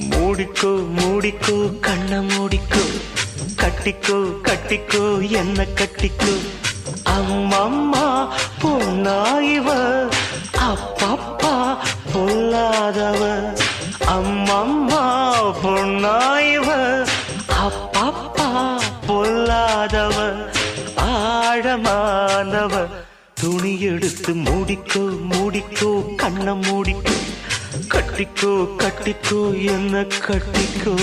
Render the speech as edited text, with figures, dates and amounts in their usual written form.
மூடிக்கோ மூடிக்கோ கண்ண மூடிக்கோ கட்டிக்கோ கட்டிக்கோ என்ன கட்டிக்கோ அம்மம்மா பொன்னாயிவ அப்பப்பா பொல்லாதவ அம்மம்மா பொன்னாயிவ அப்பப்பா பொல்லாதவ ஆழமானவ துணி எடுத்து மூடிக்கோ மூடிக்கோ கண்ண மூடிக்கோ கட்டிக்கோ கட்டிக்கோ என்ன கட்டிக்கோ